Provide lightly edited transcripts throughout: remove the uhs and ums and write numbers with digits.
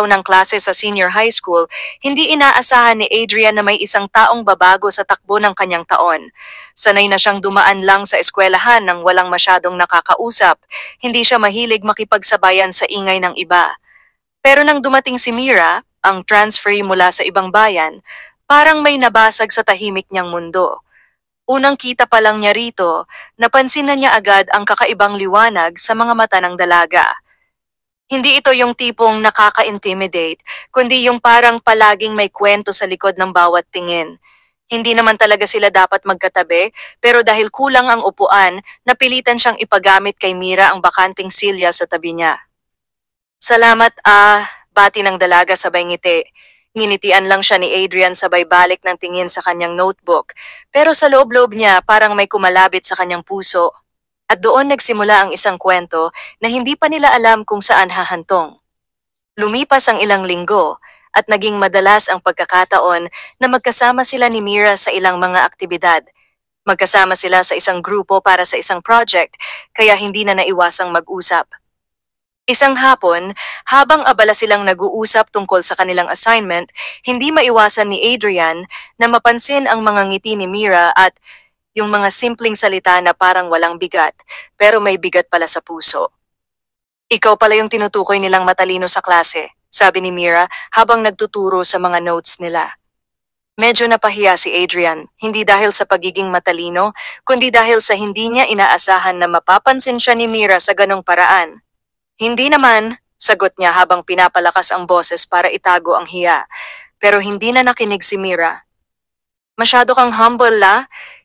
ng klase sa senior high school, hindi inaasahan ni Adrian na may isang taong babago sa takbo ng kanyang taon. Sanay na siyang dumaan lang sa eskwelahan nang walang masyadong nakakausap, hindi siya mahilig makipagsabayan sa ingay ng iba. Pero nang dumating si Mira, ang transferee mula sa ibang bayan, parang may nabasag sa tahimik niyang mundo. Unang kita pa lang niya rito, napansin na niya agad ang kakaibang liwanag sa mga mata ng dalaga. Hindi ito yung tipong nakaka-intimidate, kundi yung parang palaging may kwento sa likod ng bawat tingin. Hindi naman talaga sila dapat magkatabi, pero dahil kulang ang upuan, napilitan siyang ipagamit kay Mira ang bakanting silya sa tabi niya. Salamat bati ng dalaga sabay ngiti. Nginitian lang siya ni Adrian sabay balik ng tingin sa kanyang notebook, pero sa loob-loob niya parang may kumalabit sa kanyang puso. At doon nagsimula ang isang kwento na hindi pa nila alam kung saan hahantong. Lumipas ang ilang linggo at naging madalas ang pagkakataon na magkasama sila ni Mira sa ilang mga aktibidad. Magkasama sila sa isang grupo para sa isang project, kaya hindi na naiwasang mag-usap. Isang hapon, habang abala silang nag-uusap tungkol sa kanilang assignment, hindi maiwasan ni Adrian na mapansin ang mga ngiti ni Mira at yung mga simpleng salita na parang walang bigat, pero may bigat pala sa puso. Ikaw pala yung tinutukoy nilang matalino sa klase, sabi ni Mira habang nagtuturo sa mga notes nila. Medyo napahiya si Adrian, hindi dahil sa pagiging matalino, kundi dahil sa hindi niya inaasahan na mapapansin siya ni Mira sa ganong paraan. Hindi naman, sagot niya habang pinapalakas ang boses para itago ang hiya, pero hindi na nakinig si Mira. Masyado kang humble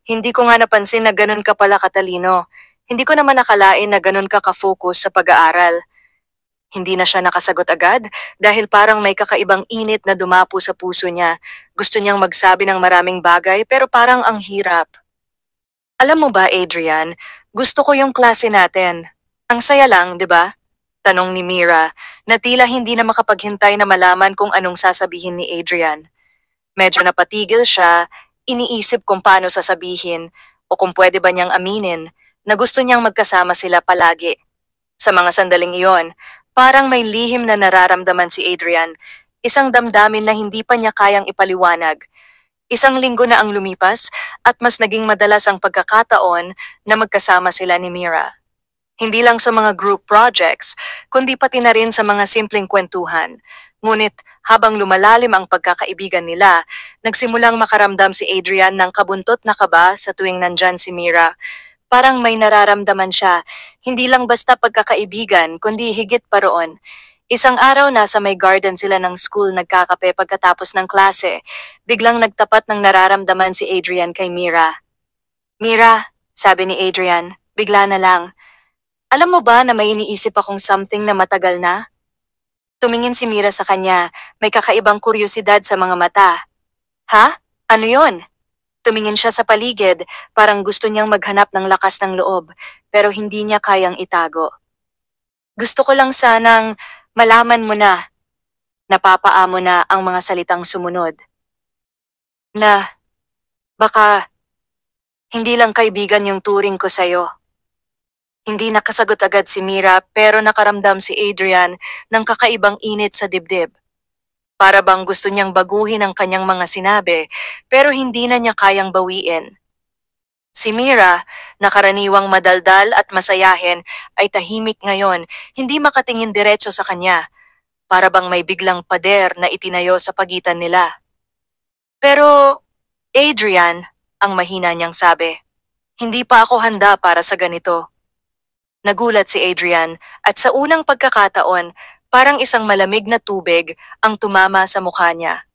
Hindi ko nga napansin na ganun ka pala katalino. Hindi ko naman nakalain na ganun ka ka-focus sa pag-aaral. Hindi na siya nakasagot agad dahil parang may kakaibang init na dumapo sa puso niya. Gusto niyang magsabi ng maraming bagay pero parang ang hirap. Alam mo ba, Adrian, gusto ko yung klase natin. Ang saya lang, di ba? Tanong ni Mira, na tila hindi na makapaghintay na malaman kung anong sasabihin ni Adrian. Medyo napatigil siya, iniisip kung paano sasabihin o kung pwede ba niyang aminin na gusto niyang magkasama sila palagi. Sa mga sandaling iyon, parang may lihim na nararamdaman si Adrian, isang damdamin na hindi pa niya kayang ipaliwanag. Isang linggo na ang lumipas at mas naging madalas ang pagkakataon na magkasama sila ni Mira. Hindi lang sa mga group projects, kundi pati na rin sa mga simpleng kwentuhan. Ngunit habang lumalalim ang pagkakaibigan nila, nagsimulang makaramdam si Adrian ng kabuntot na kaba sa tuwing nandyan si Mira. Parang may nararamdaman siya, hindi lang basta pagkakaibigan, kundi higit pa roon. Isang araw nasa may garden sila ng school nagkakape pagkatapos ng klase. Biglang nagtapat ng nararamdaman si Adrian kay Mira. Mira, sabi ni Adrian, bigla na lang. Alam mo ba na may iniisip akong something na matagal na? Tumingin si Mira sa kanya, may kakaibang kuryosidad sa mga mata. Ha? Ano yon? Tumingin siya sa paligid, parang gusto niyang maghanap ng lakas ng loob, pero hindi niya kayang itago. Gusto ko lang sanang malaman mo na, napapaamo na ang mga salitang sumunod. Na, baka, hindi lang kaibigan yung turing ko sa'yo. Hindi nakasagot agad si Mira pero nakaramdam si Adrian ng kakaibang init sa dibdib. Para bang gusto niyang baguhin ang kanyang mga sinabi pero hindi na niya kayang bawiin. Si Mira, na karaniwang madaldal at masayahin, ay tahimik ngayon, hindi makatingin diretso sa kanya. Para bang may biglang pader na itinayo sa pagitan nila. Pero, Adrian, ang mahina niyang sabi, hindi pa ako handa para sa ganito. Nagulat si Adrian at sa unang pagkakataon, parang isang malamig na tubig ang tumama sa mukha niya.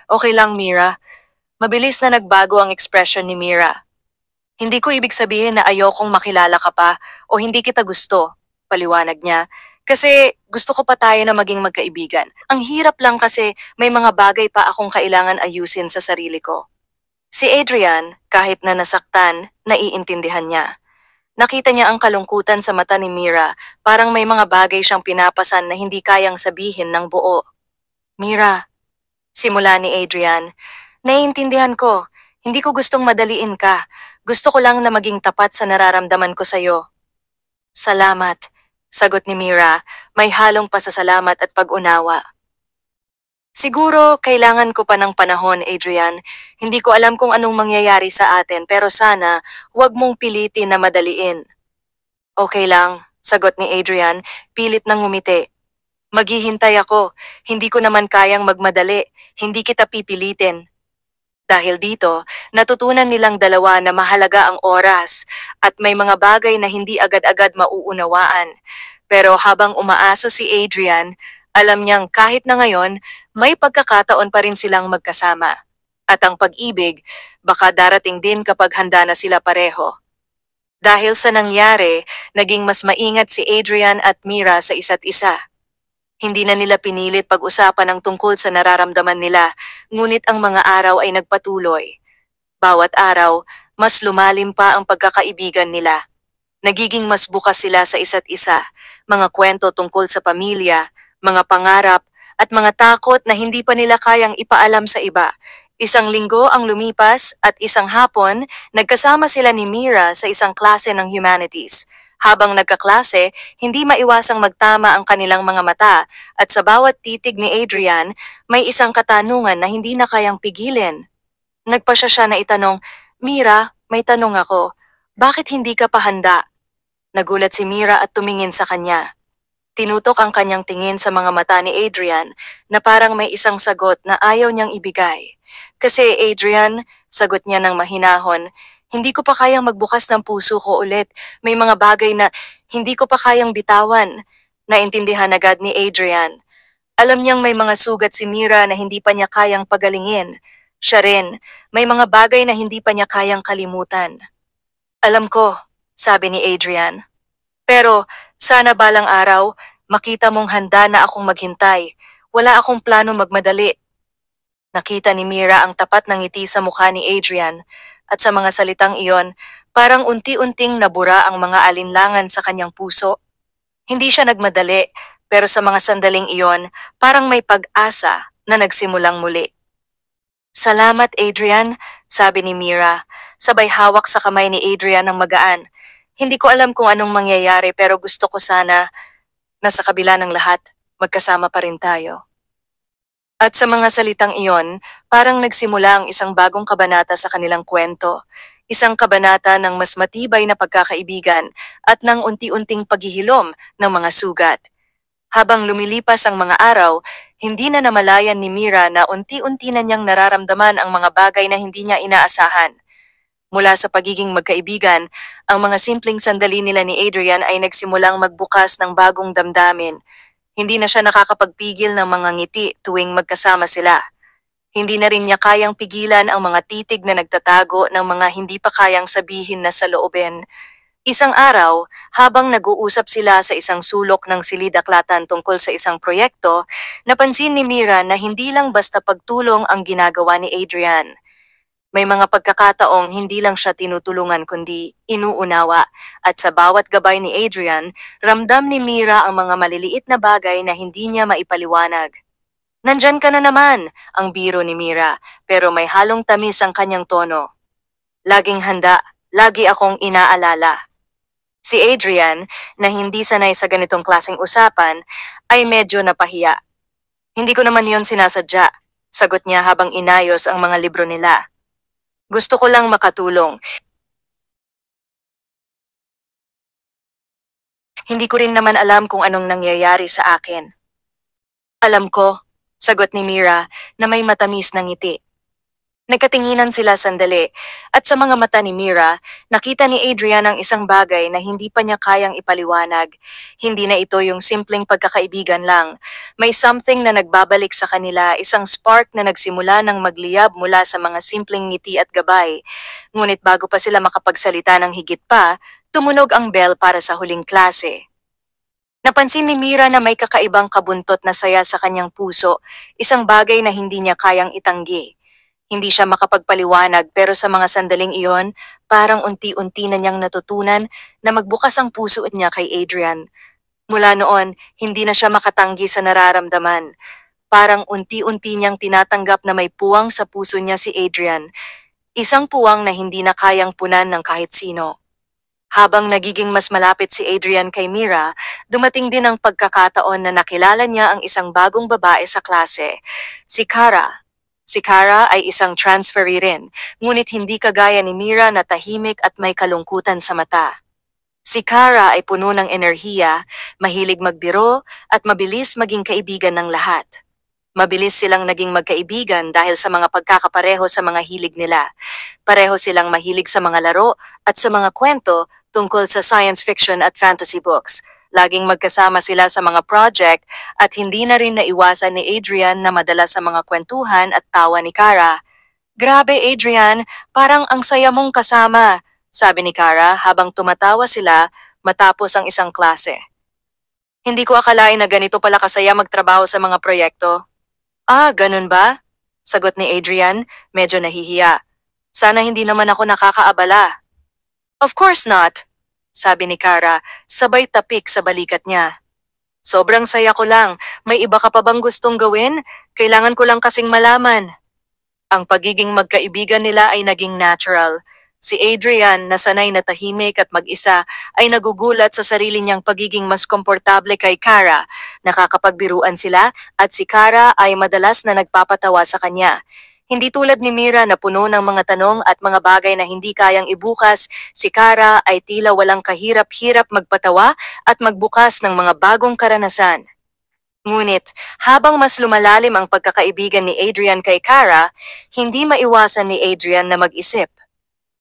Okay lang Mira. Mabilis na nagbago ang ekspresyon ni Mira. Hindi ko ibig sabihin na ayokong makilala ka pa o hindi kita gusto, paliwanag niya. Kasi gusto ko pa tayo na maging magkaibigan. Ang hirap lang kasi may mga bagay pa akong kailangan ayusin sa sarili ko. Si Adrian, kahit na nasaktan, naiintindihan niya. Nakita niya ang kalungkutan sa mata ni Mira, parang may mga bagay siyang pinapasan na hindi kayang sabihin ng buo. Mira, simula ni Adrian, naiintindihan ko, hindi ko gustong madaliin ka. Gusto ko lang na maging tapat sa nararamdaman ko sa'yo. Salamat. Sagot ni Mira, may halong pasasalamat at pag-unawa. Siguro, kailangan ko pa ng panahon, Adrian. Hindi ko alam kung anong mangyayari sa atin pero sana, huwag mong pilitin na madaliin. Okay lang, sagot ni Adrian, pilit nang ngumiti. Maghihintay ako, hindi ko naman kayang magmadali, hindi kita pipilitin. Dahil dito, natutunan nilang dalawa na mahalaga ang oras at may mga bagay na hindi agad-agad mauunawaan. Pero habang umaasa si Adrian, alam niyang kahit na ngayon, may pagkakataon pa rin silang magkasama. At ang pag-ibig, baka darating din kapag handa na sila pareho. Dahil sa nangyari, naging mas maingat si Adrian at Mira sa isa't isa. Hindi na nila pinilit pag-usapan ang tungkol sa nararamdaman nila, ngunit ang mga araw ay nagpatuloy. Bawat araw, mas lumalim pa ang pagkakaibigan nila. Nagiging mas bukas sila sa isa't isa, mga kwento tungkol sa pamilya, mga pangarap, at mga takot na hindi pa nila kayang ipaalam sa iba. Isang linggo ang lumipas at isang hapon, nagkasama sila ni Mira sa isang klase ng humanities. Habang nagkaklase, hindi maiwasang magtama ang kanilang mga mata at sa bawat titig ni Adrian, may isang katanungan na hindi na kayang pigilin. Nagpasya siya na itanong, Mira, may tanong ako, bakit hindi ka pa handa? Nagulat si Mira at tumingin sa kanya. Tinutok ang kanyang tingin sa mga mata ni Adrian na parang may isang sagot na ayaw niyang ibigay. Kasi Adrian, sagot niya ng mahinahon, hindi ko pa kayang magbukas ng puso ko ulit. May mga bagay na hindi ko pa kayang bitawan. Naintindihan agad ni Adrian. Alam niyang may mga sugat si Mira na hindi pa niya kayang pagalingin. Siya rin, may mga bagay na hindi pa niya kayang kalimutan. Alam ko, sabi ni Adrian. Pero sana balang araw, makita mong handa na akong maghintay. Wala akong plano magmadali. Nakita ni Mira ang tapat ng ngiti sa mukha ni Adrian at sa mga salitang iyon, parang unti-unting nabura ang mga alinlangan sa kanyang puso. Hindi siya nagmadali, pero sa mga sandaling iyon, parang may pag-asa na nagsimulang muli. Salamat Adrian, sabi ni Mira, sabay hawak sa kamay ni Adrian ng magaan. Hindi ko alam kung anong mangyayari pero gusto ko sana na sa kabila ng lahat, magkasama pa rin tayo. At sa mga salitang iyon, parang nagsimula ang isang bagong kabanata sa kanilang kwento. Isang kabanata ng mas matibay na pagkakaibigan at ng unti-unting paghihilom ng mga sugat. Habang lumilipas ang mga araw, hindi na namalayan ni Mira na unti-unti na niyang nararamdaman ang mga bagay na hindi niya inaasahan. Mula sa pagiging magkaibigan, ang mga simpleng sandali nila ni Adrian ay nagsimulang magbukas ng bagong damdamin. Hindi na siya nakakapagpigil ng mga ngiti tuwing magkasama sila. Hindi na rin niya kayang pigilan ang mga titig na nagtatago ng mga hindi pa kayang sabihin na saloobin. Isang araw, habang nag-uusap sila sa isang sulok ng silid-aklatan tungkol sa isang proyekto, napansin ni Mira na hindi lang basta pagtulong ang ginagawa ni Adrian. May mga pagkakataong hindi lang siya tinutulungan kundi inuunawa at sa bawat gabay ni Adrian, ramdam ni Mira ang mga maliliit na bagay na hindi niya maipaliwanag. Nandyan ka na naman, ang biro ni Mira, pero may halong tamis ang kanyang tono. Laging handa, lagi akong inaalala. Si Adrian, na hindi sanay sa ganitong klaseng usapan, ay medyo napahiya. Hindi ko naman yon sinasadya, sagot niya habang inayos ang mga libro nila. Gusto ko lang makatulong. Hindi ko rin naman alam kung anong nangyayari sa akin. Alam ko, sagot ni Mira na may matamis na ngiti. Nagkatinginan sila sandali at sa mga mata ni Mira, nakita ni Adrian ang isang bagay na hindi pa niya kayang ipaliwanag. Hindi na ito yung simpleng pagkakaibigan lang. May something na nagbabalik sa kanila, isang spark na nagsimula ng magliyab mula sa mga simpleng ngiti at gabay. Ngunit bago pa sila makapagsalita ng higit pa, tumunog ang bell para sa huling klase. Napansin ni Mira na may kakaibang kabuntot na saya sa kanyang puso, isang bagay na hindi niya kayang itanggi. Hindi siya makapagpaliwanag pero sa mga sandaling iyon, parang unti-unti na niyang natutunan na magbukas ang puso niya kay Adrian. Mula noon, hindi na siya makatanggi sa nararamdaman. Parang unti-unti niyang tinatanggap na may puwang sa puso niya si Adrian. Isang puwang na hindi na kayang punan ng kahit sino. Habang nagiging mas malapit si Adrian kay Mira, dumating din ang pagkakataon na nakilala niya ang isang bagong babae sa klase, si Kara. Si Kara ay isang transferee rin, ngunit hindi kagaya ni Mira na tahimik at may kalungkutan sa mata. Si Kara ay puno ng enerhiya, mahilig magbiro, at mabilis maging kaibigan ng lahat. Mabilis silang naging magkaibigan dahil sa mga pagkakapareho sa mga hilig nila. Pareho silang mahilig sa mga laro at sa mga kwento tungkol sa science fiction at fantasy books. Laging magkasama sila sa mga project at hindi na rin naiwasan ni Adrian na madala sa mga kwentuhan at tawa ni Kara. "Grabe Adrian, parang ang saya mong kasama," sabi ni Kara habang tumatawa sila matapos ang isang klase. "Hindi ko akalain na ganito pala kasaya magtrabaho sa mga proyekto." "Ah, ganun ba?" sagot ni Adrian, medyo nahihiya. "Sana hindi naman ako nakakaabala." "Of course not," sabi ni Kara, sabay tapik sa balikat niya. "Sobrang saya ko lang. May iba ka pa bang gustong gawin? Kailangan ko lang kasing malaman." Ang pagiging magkaibigan nila ay naging natural. Si Adrian, na sanay na tahimik at mag-isa, ay nagugulat sa sarili niyang pagiging mas komportable kay Kara. Nakakapagbiruan sila at si Kara ay madalas na nagpapatawa sa kanya. Hindi tulad ni Mira na puno ng mga tanong at mga bagay na hindi kayang ibukas, si Kara ay tila walang kahirap-hirap magpatawa at magbukas ng mga bagong karanasan. Ngunit, habang mas lumalalim ang pagkakaibigan ni Adrian kay Kara, hindi maiwasan ni Adrian na mag-isip.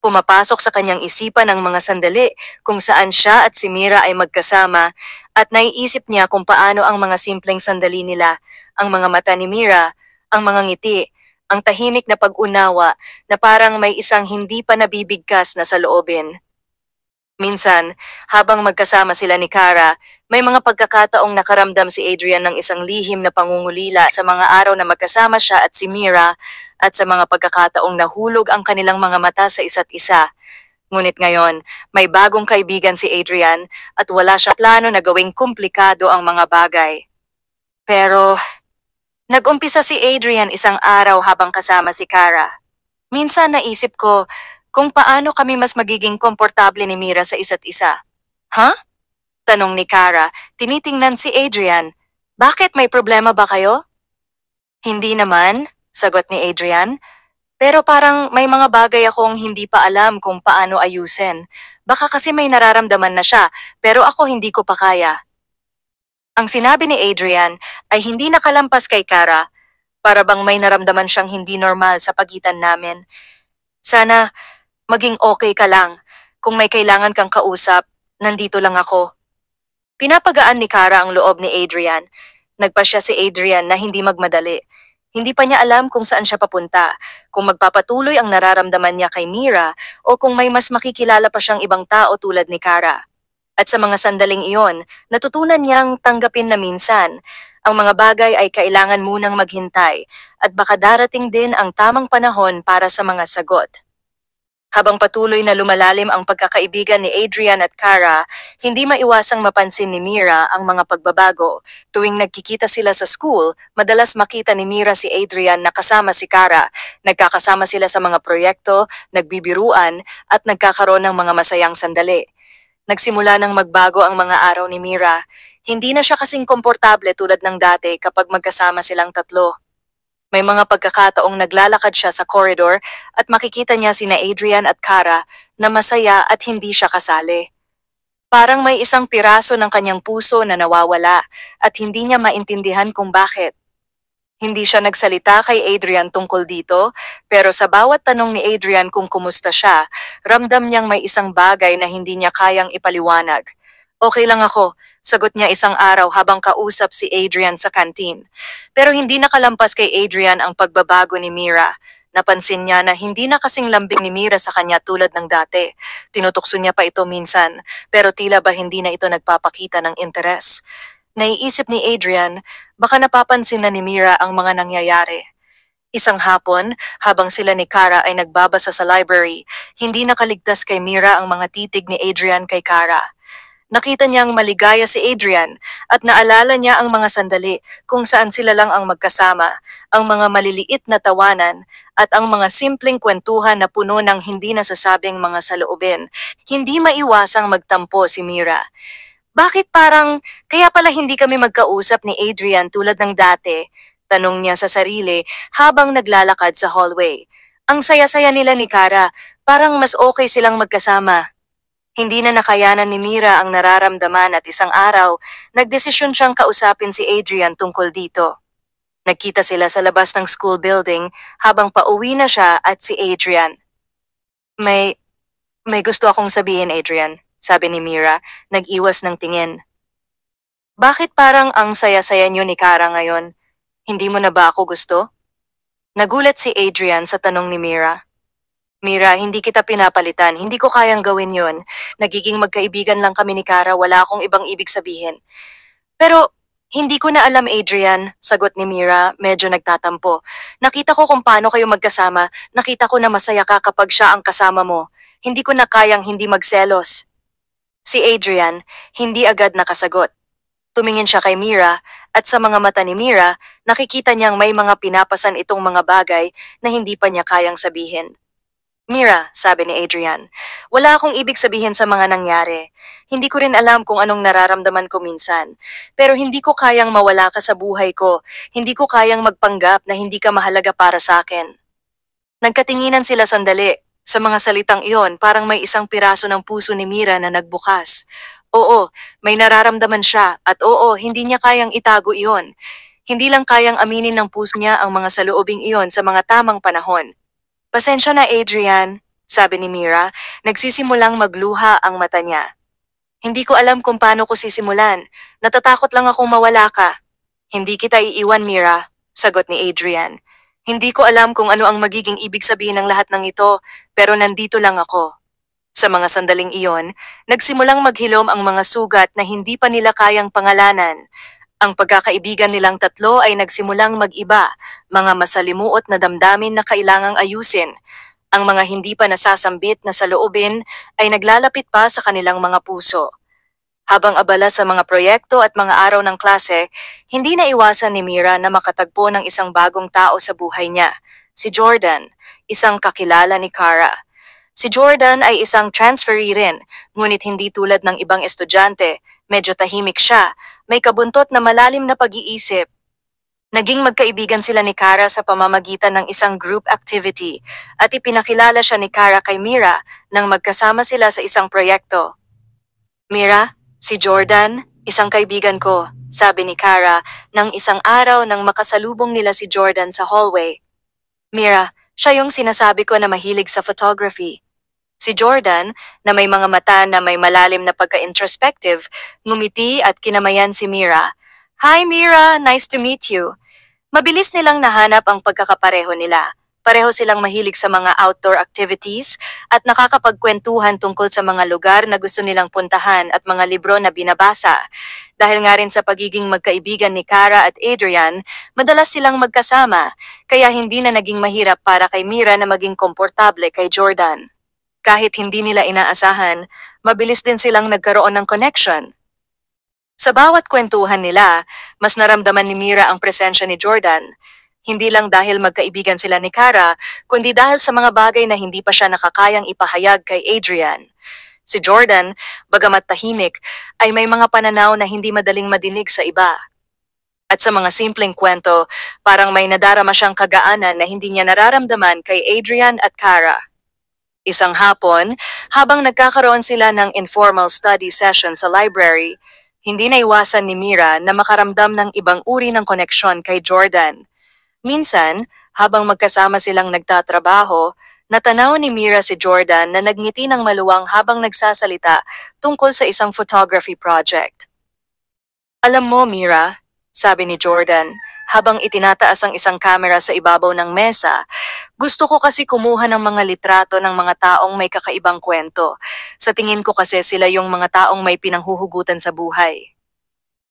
Pumapasok sa kanyang isipan ang mga sandali kung saan siya at si Mira ay magkasama at naiisip niya kung paano ang mga simpleng sandali nila, ang mga mata ni Mira, ang mga ngiti, ang tahimik na pag-unawa na parang may isang hindi pa nabibigkas na saloobin. Minsan, habang magkasama sila ni Kara, may mga pagkakataong nakaramdam si Adrian ng isang lihim na pangungulila sa mga araw na magkasama siya at si Mira at sa mga pagkakataong nahulog ang kanilang mga mata sa isa't isa. Ngunit ngayon, may bagong kaibigan si Adrian at wala siya plano na gawing komplikado ang mga bagay. Pero, nag-umpisa si Adrian isang araw habang kasama si Kara. Minsan naisip ko kung paano kami mas magiging komportable ni Mira sa isa't isa. "Huh?" tanong ni Kara, tinitingnan si Adrian. "Bakit, may problema ba kayo?" "Hindi naman," sagot ni Adrian. "Pero parang may mga bagay akong hindi pa alam kung paano ayusin. Baka kasi may nararamdaman na siya, pero ako hindi ko pa kaya." Ang sinabi ni Adrian ay hindi nakalampas kay Kara, para bang may naramdaman siyang hindi normal sa pagitan namin. "Sana maging okay ka lang. Kung may kailangan kang kausap, nandito lang ako." Pinapagaan ni Kara ang loob ni Adrian. Nagpasya si Adrian na hindi magmadali. Hindi pa niya alam kung saan siya papunta, kung magpapatuloy ang nararamdaman niya kay Mira o kung may mas makikilala pa siyang ibang tao tulad ni Kara. At sa mga sandaling iyon, natutunan niyang tanggapin na minsan, ang mga bagay ay kailangan munang maghintay at baka darating din ang tamang panahon para sa mga sagot. Habang patuloy na lumalalim ang pagkakaibigan ni Adrian at Kara, hindi maiwasang mapansin ni Mira ang mga pagbabago. Tuwing nagkikita sila sa school, madalas makita ni Mira si Adrian na kasama si Kara. Nagkakasama sila sa mga proyekto, nagbibiruan, at nagkakaroon ng mga masayang sandali. Nagsimula nang magbago ang mga araw ni Mira. Hindi na siya kasing komportable tulad ng dati kapag magkasama silang tatlo. May mga pagkakataong naglalakad siya sa corridor at makikita niya sina Adrian at Kara na masaya at hindi siya kasali. Parang may isang piraso ng kanyang puso na nawawala at hindi niya maintindihan kung bakit. Hindi siya nagsalita kay Adrian tungkol dito, pero sa bawat tanong ni Adrian kung kumusta siya, ramdam niyang may isang bagay na hindi niya kayang ipaliwanag. "Okay lang ako," sagot niya isang araw habang kausap si Adrian sa kantin. Pero hindi nakalampas kay Adrian ang pagbabago ni Mira. Napansin niya na hindi na kasing lambing ni Mira sa kanya tulad ng dati. Tinutukso niya pa ito minsan, pero tila ba hindi na ito nagpapakita ng interes. Naiisip ni Adrian, baka napapansin na ni Mira ang mga nangyayari. Isang hapon, habang sila ni Kara ay nagbabasa sa library, hindi nakaligtas kay Mira ang mga titig ni Adrian kay Kara. Nakita niyang maligaya si Adrian at naalala niya ang mga sandali kung saan sila lang ang magkasama, ang mga maliliit na tawanan at ang mga simpleng kwentuhan na puno ng hindi nasasabing mga saloobin. Hindi maiwasang magtampo si Mira. Bakit parang kaya pala hindi kami magkausap ni Adrian tulad ng dati? Tanong niya sa sarili habang naglalakad sa hallway. Ang saya-saya nila ni Kara, parang mas okay silang magkasama. Hindi na nakayanan ni Mira ang nararamdaman at isang araw, nagdesisyon siyang kausapin si Adrian tungkol dito. Nagkita sila sa labas ng school building habang pauwi na siya at si Adrian. May, may gusto akong sabihin, Adrian, sabi ni Mira, nag-iwas ng tingin. Bakit parang ang saya-saya niyo ni Kara ngayon? Hindi mo na ba ako gusto? Nagulat si Adrian sa tanong ni Mira. Mira, hindi kita pinapalitan. Hindi ko kayang gawin yon. Nagiging magkaibigan lang kami ni Kara, wala akong ibang ibig sabihin. Pero, hindi ko na alam, Adrian, sagot ni Mira, medyo nagtatampo. Nakita ko kung paano kayo magkasama. Nakita ko na masaya ka kapag siya ang kasama mo. Hindi ko na kayang hindi magselos. Si Adrian, hindi agad nakasagot. Tumingin siya kay Mira, at sa mga mata ni Mira, nakikita niyang may mga pinapasan itong mga bagay na hindi pa niya kayang sabihin. Mira, sabi ni Adrian, wala akong ibig sabihin sa mga nangyari. Hindi ko rin alam kung anong nararamdaman ko minsan. Pero hindi ko kayang mawala ka sa buhay ko. Hindi ko kayang magpanggap na hindi ka mahalaga para sa akin. Nagkatinginan sila sandali. Sa mga salitang iyon, parang may isang piraso ng puso ni Mira na nagbukas. Oo, may nararamdaman siya at oo, hindi niya kayang itago iyon. Hindi lang kayang aminin ng puso niya ang mga saloobing iyon sa mga tamang panahon. Pasensya na, Adrian, sabi ni Mira, nagsisimulang magluha ang mata niya. Hindi ko alam kung paano ko sisimulan. Natatakot lang akong mawala ka. Hindi kita iiwan, Mira, sagot ni Adrian. Hindi ko alam kung ano ang magiging ibig sabihin ng lahat ng ito, pero nandito lang ako. Sa mga sandaling iyon, nagsimulang maghilom ang mga sugat na hindi pa nila kayang pangalanan. Ang pagkakaibigan nilang tatlo ay nagsimulang mag-iba, mga masalimuot na damdamin na kailangang ayusin. Ang mga hindi pa nasasambit na saloobin ay naglalapit pa sa kanilang mga puso. Habang abala sa mga proyekto at mga araw ng klase, hindi na iwasan ni Mira na makatagpo ng isang bagong tao sa buhay niya, si Jordan, isang kakilala ni Kara. Si Jordan ay isang transferee rin, ngunit hindi tulad ng ibang estudyante, medyo tahimik siya, may kabuntot na malalim na pag-iisip. Naging magkaibigan sila ni Kara sa pamamagitan ng isang group activity at ipinakilala siya ni Kara kay Mira nang magkasama sila sa isang proyekto. Mira, si Jordan, isang kaibigan ko, sabi ni Kara nang isang araw nang makasalubong nila si Jordan sa hallway. Mira, siya yung sinasabi ko na mahilig sa photography. Si Jordan, na may mga mata na may malalim na pagka-introspective, ngumiti at kinamayan si Mira. Hi Mira, nice to meet you. Mabilis nilang nahanap ang pagkakapareho nila. Pareho silang mahilig sa mga outdoor activities at nakakapagkwentuhan tungkol sa mga lugar na gusto nilang puntahan at mga libro na binabasa. Dahil nga rin sa pagiging magkaibigan ni Kara at Adrian, madalas silang magkasama, kaya hindi na naging mahirap para kay Mira na maging komportable kay Jordan. Kahit hindi nila inaasahan, mabilis din silang nagkaroon ng connection. Sa bawat kwentuhan nila, mas naramdaman ni Mira ang presensya ni Jordan. Hindi lang dahil magkaibigan sila ni Kara, kundi dahil sa mga bagay na hindi pa siya nakakayang ipahayag kay Adrian. Si Jordan, bagamat tahimik, ay may mga pananaw na hindi madaling madinig sa iba. At sa mga simpleng kwento, parang may nadarama siyang kagaanan na hindi niya nararamdaman kay Adrian at Kara. Isang hapon, habang nagkakaroon sila ng informal study session sa library, hindi naiwasan ni Mira na makaramdam ng ibang uri ng koneksyon kay Jordan. Minsan, habang magkasama silang nagtatrabaho, natanaw ni Mira si Jordan na nagngiti ng maluwang habang nagsasalita tungkol sa isang photography project. Alam mo, Mira, sabi ni Jordan, habang itinataas ang isang kamera sa ibabaw ng mesa, gusto ko kasi kumuha ng mga litrato ng mga taong may kakaibang kwento. Sa tingin ko kasi sila yung mga taong may pinanghuhugutan sa buhay.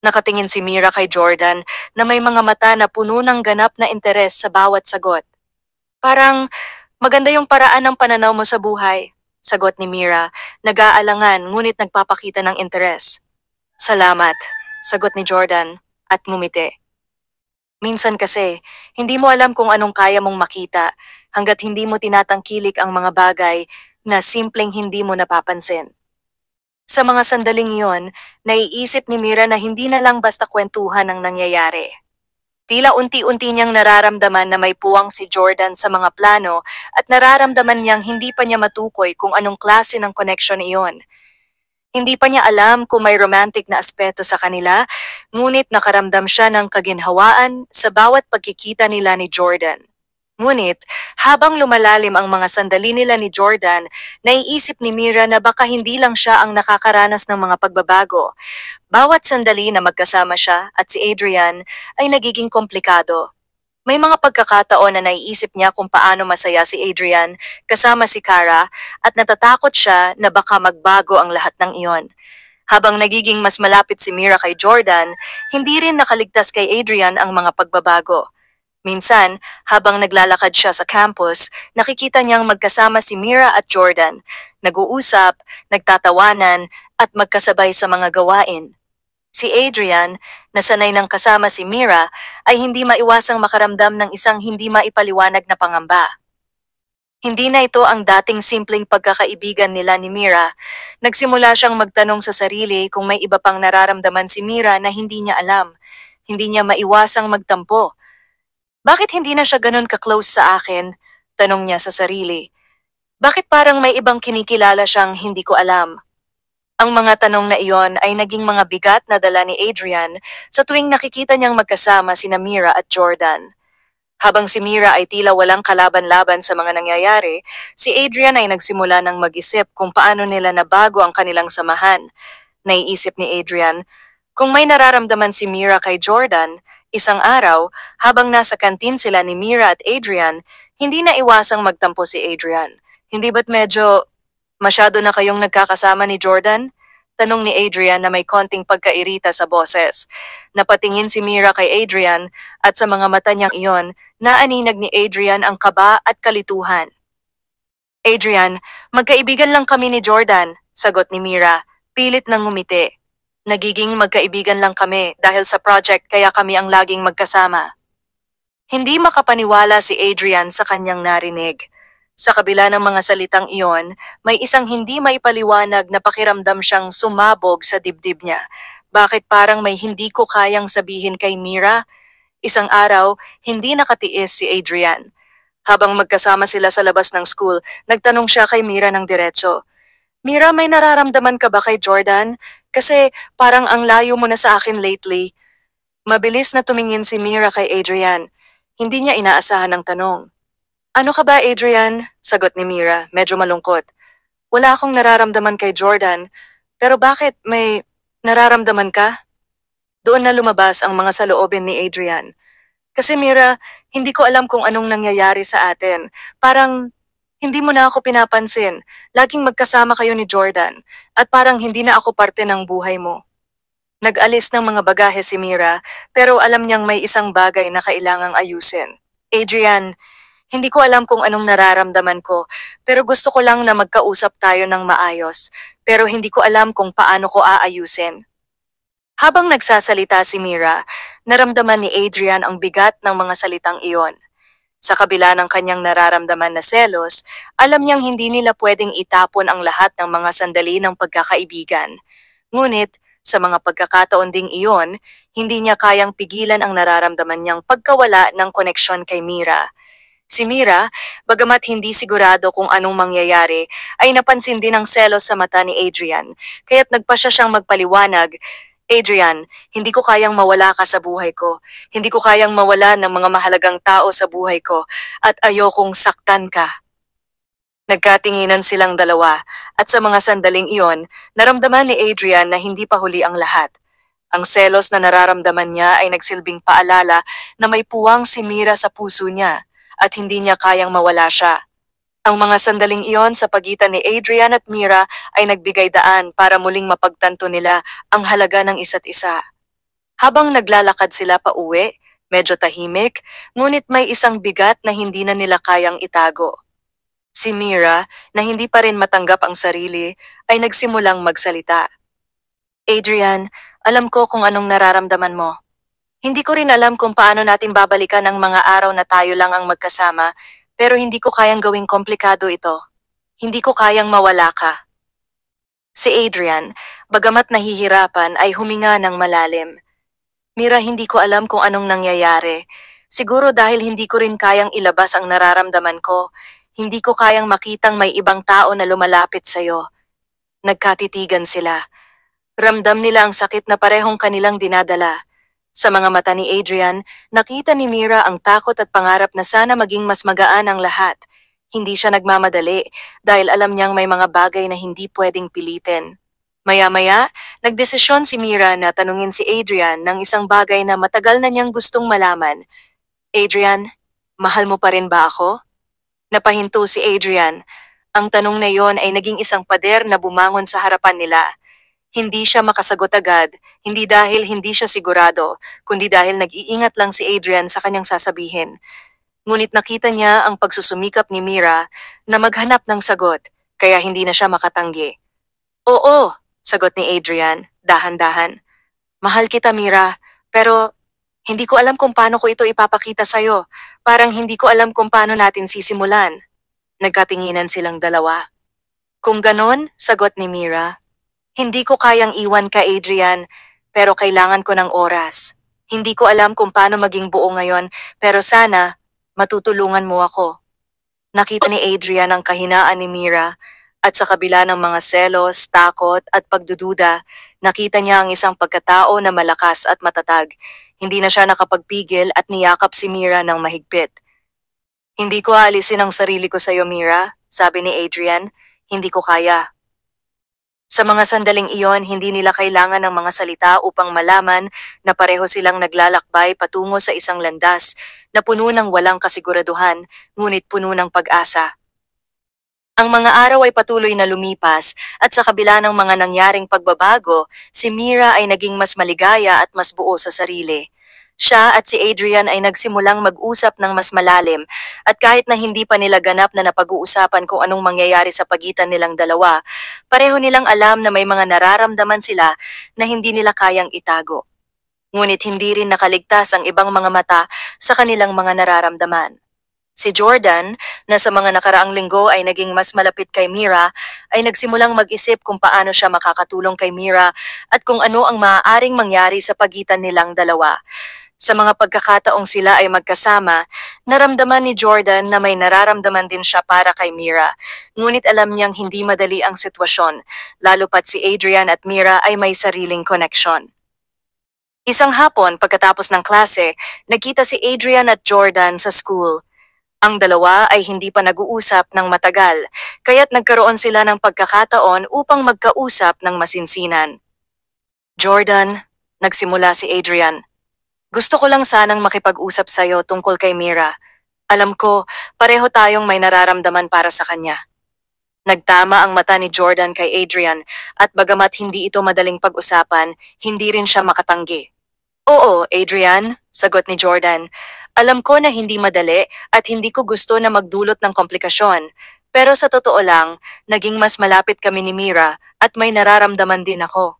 Nakatingin si Mira kay Jordan na may mga mata na puno ng ganap na interes sa bawat sagot. Parang maganda yung paraan ng pananaw mo sa buhay. Sagot ni Mira, nag-aalangan ngunit nagpapakita ng interes. Salamat, sagot ni Jordan, at ngumiti. Minsan kasi, hindi mo alam kung anong kaya mong makita hanggat hindi mo tinatangkilik ang mga bagay na simpleng hindi mo napapansin. Sa mga sandaling iyon, naiisip ni Mira na hindi na lang basta kwentuhan ang nangyayari. Tila unti-unti niyang nararamdaman na may puwang si Jordan sa mga plano at nararamdaman niyang hindi pa niya matukoy kung anong klase ng connection iyon. Hindi pa niya alam kung may romantic na aspeto sa kanila, ngunit nakaramdam siya ng kaginhawaan sa bawat pagkikita nila ni Jordan. Ngunit, habang lumalalim ang mga sandali nila ni Jordan, naiisip ni Mira na baka hindi lang siya ang nakakaranas ng mga pagbabago. Bawat sandali na magkasama siya at si Adrian ay nagiging komplikado. May mga pagkakataon na naiisip niya kung paano masaya si Adrian kasama si Cara at natatakot siya na baka magbago ang lahat ng iyon. Habang nagiging mas malapit si Mira kay Jordan, hindi rin nakaligtas kay Adrian ang mga pagbabago. Minsan, habang naglalakad siya sa campus, nakikita niyang magkasama si Mira at Jordan, nag-uusap, nagtatawanan, at magkasabay sa mga gawain. Si Adrian, na sanay ng kasama si Mira, ay hindi maiwasang makaramdam ng isang hindi maipaliwanag na pangamba. Hindi na ito ang dating simpleng pagkakaibigan nila ni Mira. Nagsimula siyang magtanong sa sarili kung may iba pang nararamdaman si Mira na hindi niya alam. Hindi niya maiwasang magtampo. Bakit hindi na siya ganun ka-close sa akin? Tanong niya sa sarili. Bakit parang may ibang kinikilala siyang hindi ko alam? Ang mga tanong na iyon ay naging mga bigat na dala ni Adrian sa tuwing nakikita niyang magkasama sina Mira at Jordan. Habang si Mira ay tila walang kalaban-laban sa mga nangyayari, si Adrian ay nagsimula ng mag-isip kung paano nila nabago ang kanilang samahan. Naiisip ni Adrian, kung may nararamdaman si Mira kay Jordan, isang araw, habang nasa kantin sila ni Mira at Adrian, hindi na iwasang magtampo si Adrian. Hindi ba't medyo masyado na kayong nagkakasama ni Jordan? Tanong ni Adrian na may konting pagkairita sa boses. Napatingin si Mira kay Adrian at sa mga mata niyang iyon, naaninag ni Adrian ang kaba at kalituhan. Adrian, magkaibigan lang kami ni Jordan, sagot ni Mira, pilit nang ngumiti. Nagiging magkaibigan lang kami dahil sa project kaya kami ang laging magkasama. Hindi makapaniwala si Adrian sa kanyang narinig. Sa kabila ng mga salitang iyon, may isang hindi maipaliwanag na pakiramdam siyang sumabog sa dibdib niya. Bakit parang may hindi ko kayang sabihin kay Mira? Isang araw, hindi nakatiis si Adrian. Habang magkasama sila sa labas ng school, nagtanong siya kay Mira ng diretso. Mira, may nararamdaman ka ba kay Jordan? Kasi parang ang layo mo na sa akin lately. Mabilis na tumingin si Mira kay Adrian. Hindi niya inaasahan ang tanong. Ano ka ba, Adrian? Sagot ni Mira, medyo malungkot. Wala akong nararamdaman kay Jordan, pero bakit may nararamdaman ka? Doon na lumabas ang mga saloobin ni Adrian. Kasi Mira, hindi ko alam kung anong nangyayari sa atin. Parang hindi mo na ako pinapansin. Laging magkasama kayo ni Jordan at parang hindi na ako parte ng buhay mo. Nag-alis ng mga bagahe si Mira pero alam niyang may isang bagay na kailangang ayusin. Adrian, hindi ko alam kung anong nararamdaman ko, pero gusto ko lang na magkausap tayo ng maayos, pero hindi ko alam kung paano ko aayusin. Habang nagsasalita si Mira, naramdaman ni Adrian ang bigat ng mga salitang iyon. Sa kabila ng kanyang nararamdaman na selos, alam niyang hindi nila pwedeng itapon ang lahat ng mga sandali ng pagkakaibigan. Ngunit, sa mga pagkakataon ding iyon, hindi niya kayang pigilan ang nararamdaman niyang pagkawala ng koneksyon kay Mira. Si Mira, bagamat hindi sigurado kung anong mangyayari, ay napansin din ang selos sa mata ni Adrian, kaya't nagpa siya siyang magpaliwanag. Adrian, hindi ko kayang mawala ka sa buhay ko. Hindi ko kayang mawala ng mga mahalagang tao sa buhay ko at ayokong saktan ka. Nagkatinginan silang dalawa at sa mga sandaling iyon, naramdaman ni Adrian na hindi pa huli ang lahat. Ang selos na nararamdaman niya ay nagsilbing paalala na may puwang si Mira sa puso niya at hindi niya kayang mawala siya. Ang mga sandaling iyon sa pagitan ni Adrian at Mira ay nagbigay daan para muling mapagtanto nila ang halaga ng isa't isa. Habang naglalakad sila pa uwi, medyo tahimik, ngunit may isang bigat na hindi na nila kayang itago. Si Mira, na hindi pa rin matanggap ang sarili, ay nagsimulang magsalita. Adrian, alam ko kung anong nararamdaman mo. Hindi ko rin alam kung paano natin babalikan ang mga araw na tayo lang ang magkasama, pero hindi ko kayang gawing komplikado ito. Hindi ko kayang mawala ka. Si Adrian, bagamat nahihirapan ay huminga ng malalim. Mira, hindi ko alam kung anong nangyayari. Siguro dahil hindi ko rin kayang ilabas ang nararamdaman ko. Hindi ko kayang makitang may ibang tao na lumalapit sa'yo. Nagkatitigan sila. Ramdam nila ang sakit na parehong kanilang dinadala. Sa mga mata ni Adrian, nakita ni Mira ang takot at pangarap na sana maging mas magaan ang lahat. Hindi siya nagmamadali dahil alam niyang may mga bagay na hindi pwedeng pilitin. Maya-maya, nagdesisyon si Mira na tanungin si Adrian ng isang bagay na matagal na niyang gustong malaman. Adrian, mahal mo pa rin ba ako? Napahinto si Adrian. Ang tanong na yon ay naging isang pader na bumangon sa harapan nila. Hindi siya makasagot agad, hindi dahil hindi siya sigurado, kundi dahil nag-iingat lang si Adrian sa kanyang sasabihin. Ngunit nakita niya ang pagsusumikap ni Mira na maghanap ng sagot, kaya hindi na siya makatanggi. Oo, sagot ni Adrian, dahan-dahan. Mahal kita, Mira, pero hindi ko alam kung paano ko ito ipapakita sa'yo. Parang hindi ko alam kung paano natin sisimulan. Nagkatinginan silang dalawa. Kung ganon, sagot ni Mira, hindi ko kayang iwan ka, Adrian, pero kailangan ko ng oras. Hindi ko alam kung paano maging buo ngayon, pero sana matutulungan mo ako. Nakita ni Adrian ang kahinaan ni Mira at sa kabila ng mga selos, takot at pagdududa, nakita niya ang isang pagkatao na malakas at matatag. Hindi na siya nakapagpigil at niyakap si Mira ng mahigpit. Hindi ko aalisin ang sarili ko sa iyo, Mira, sabi ni Adrian. Hindi ko kaya. Sa mga sandaling iyon, hindi nila kailangan ng mga salita upang malaman na pareho silang naglalakbay patungo sa isang landas na puno ng walang kasiguraduhan, ngunit puno ng pag-asa. Ang mga araw ay patuloy na lumipas at sa kabila ng mga nangyaring pagbabago, si Mira ay naging mas maligaya at mas buo sa sarili. Siya at si Adrian ay nagsimulang mag-usap ng mas malalim at kahit na hindi pa nila ganap na napag-uusapan kung anong mangyayari sa pagitan nilang dalawa, pareho nilang alam na may mga nararamdaman sila na hindi nila kayang itago. Ngunit hindi rin nakaligtas ang ibang mga mata sa kanilang mga nararamdaman. Si Jordan, na sa mga nakaraang linggo ay naging mas malapit kay Mira, ay nagsimulang mag-isip kung paano siya makakatulong kay Mira at kung ano ang maaaring mangyari sa pagitan nilang dalawa. Sa mga pagkakataong sila ay magkasama, naramdaman ni Jordan na may nararamdaman din siya para kay Mira. Ngunit alam niyang hindi madali ang sitwasyon, lalo pat si Adrian at Mira ay may sariling koneksyon. Isang hapon pagkatapos ng klase, nagkita si Adrian at Jordan sa school. Ang dalawa ay hindi pa nag-uusap ng matagal, kaya't nagkaroon sila ng pagkakataon upang magkausap ng masinsinan. Jordan, nagsimula si Adrian. Gusto ko lang sanang makipag-usap sa'yo tungkol kay Mira. Alam ko, pareho tayong may nararamdaman para sa kanya. Nagtama ang mata ni Jordan kay Adrian at bagamat hindi ito madaling pag-usapan, hindi rin siya makatanggi. Oo, Adrian, sagot ni Jordan. Alam ko na hindi madali at hindi ko gusto na magdulot ng komplikasyon. Pero sa totoo lang, naging mas malapit kami ni Mira at may nararamdaman din ako.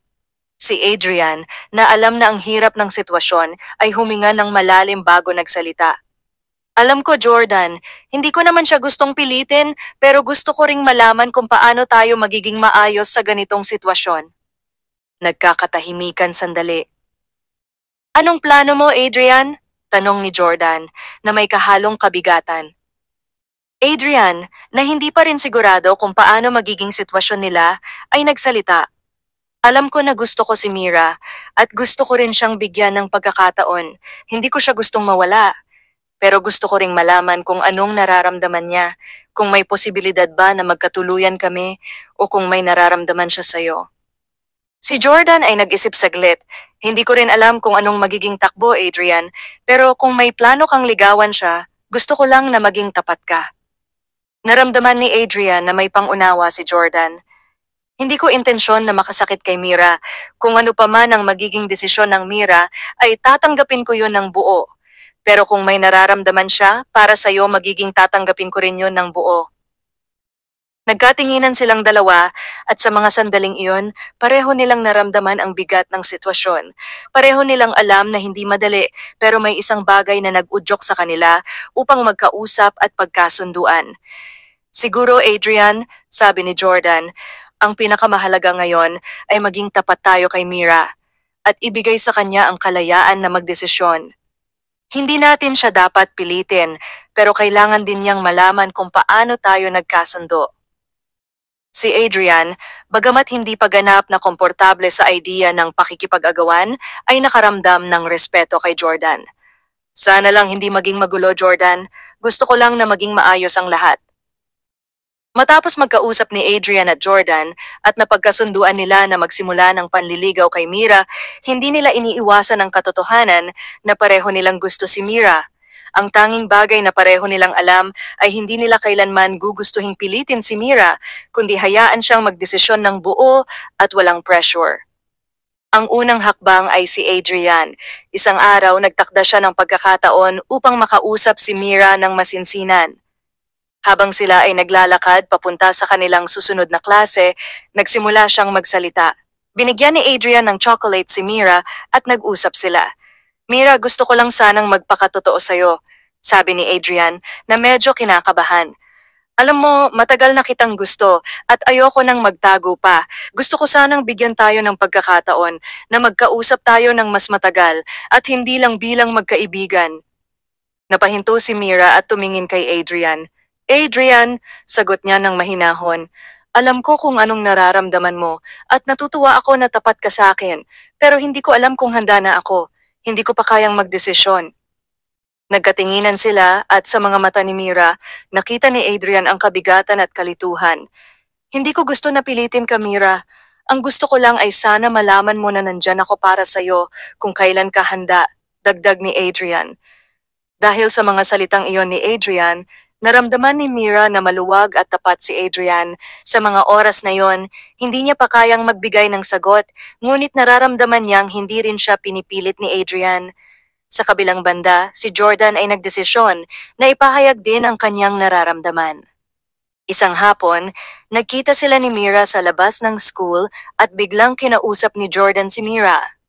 Si Adrian, na alam na ang hirap ng sitwasyon, ay huminga ng malalim bago nagsalita. Alam ko, Jordan, hindi ko naman siya gustong pilitin, pero gusto ko ring malaman kung paano tayo magiging maayos sa ganitong sitwasyon. Nagkakatahimikan sandali. Anong plano mo, Adrian? Tanong ni Jordan, na may kahalong kabigatan. Adrian, na hindi pa rin sigurado kung paano magiging sitwasyon nila, ay nagsalita. Alam ko na gusto ko si Mira at gusto ko rin siyang bigyan ng pagkakataon. Hindi ko siya gustong mawala. Pero gusto ko ring malaman kung anong nararamdaman niya, kung may posibilidad ba na magkatuluyan kami o kung may nararamdaman siya sa'yo. Si Jordan ay nag-isip saglit. Hindi ko rin alam kung anong magiging takbo, Adrian, pero kung may plano kang ligawan siya, gusto ko lang na maging tapat ka. Naramdaman ni Adrian na may pangunawa si Jordan. Hindi ko intensyon na makasakit kay Mira. Kung ano pa man ang magiging desisyon ng Mira, ay tatanggapin ko yun ng buo. Pero kung may nararamdaman siya, para sa'yo magiging tatanggapin ko rin yun ng buo. Nagkatinginan silang dalawa at sa mga sandaling iyon, pareho nilang naramdaman ang bigat ng sitwasyon. Pareho nilang alam na hindi madali pero may isang bagay na nag-udyok sa kanila upang magkausap at pagkasunduan. Siguro Adrian, sabi ni Jordan, ang pinakamahalaga ngayon ay maging tapat tayo kay Mira at ibigay sa kanya ang kalayaan na magdesisyon. Hindi natin siya dapat pilitin pero kailangan din niyang malaman kung paano tayo nagkasundo. Si Adrian, bagamat hindi pa ganap na komportable sa idea ng pakikipag-agawan, ay nakaramdam ng respeto kay Jordan. Sana lang hindi maging magulo, Jordan. Gusto ko lang na maging maayos ang lahat. Matapos magkausap ni Adrian at Jordan at napagkasunduan nila na magsimula ng panliligaw kay Mira, hindi nila iniiwasan ang katotohanan na pareho nilang gusto si Mira. Ang tanging bagay na pareho nilang alam ay hindi nila kailanman gugustuhing pilitin si Mira, kundi hayaan siyang magdesisyon ng buo at walang pressure. Ang unang hakbang ay si Adrian. Isang araw nagtakda siya ng pagkakataon upang makausap si Mira ng masinsinan. Habang sila ay naglalakad papunta sa kanilang susunod na klase, nagsimula siyang magsalita. Binigyan ni Adrian ng chocolate si Mira at nag-usap sila. Mira, gusto ko lang sanang magpakatotoo sa'yo, sabi ni Adrian na medyo kinakabahan. Alam mo, matagal na kitang gusto at ayoko nang magtago pa. Gusto ko sanang bigyan tayo ng pagkakataon na magkausap tayo ng mas matagal at hindi lang bilang magkaibigan. Napahinto si Mira at tumingin kay Adrian. Adrian, sagot niya ng mahinahon. Alam ko kung anong nararamdaman mo at natutuwa ako na tapat ka sa akin, pero hindi ko alam kung handa na ako. Hindi ko pa kayang magdesisyon. Nagkatinginan sila at sa mga mata ni Mira, nakita ni Adrian ang kabigatan at kalituhan. Hindi ko gusto na pilitin ka, Mira. Ang gusto ko lang ay sana malaman mo na nandyan ako para sa'yo kung kailan ka handa, dagdag ni Adrian. Dahil sa mga salitang iyon ni Adrian, naramdaman ni Mira na maluwag at tapat si Adrian. Sa mga oras na yon, hindi niya pa kayang magbigay ng sagot, ngunit nararamdaman niyang hindi rin siya pinipilit ni Adrian. Sa kabilang banda, si Jordan ay nagdesisyon na ipahayag din ang kanyang nararamdaman. Isang hapon, nagkita sila ni Mira sa labas ng school at biglang kinausap ni Jordan si Mira.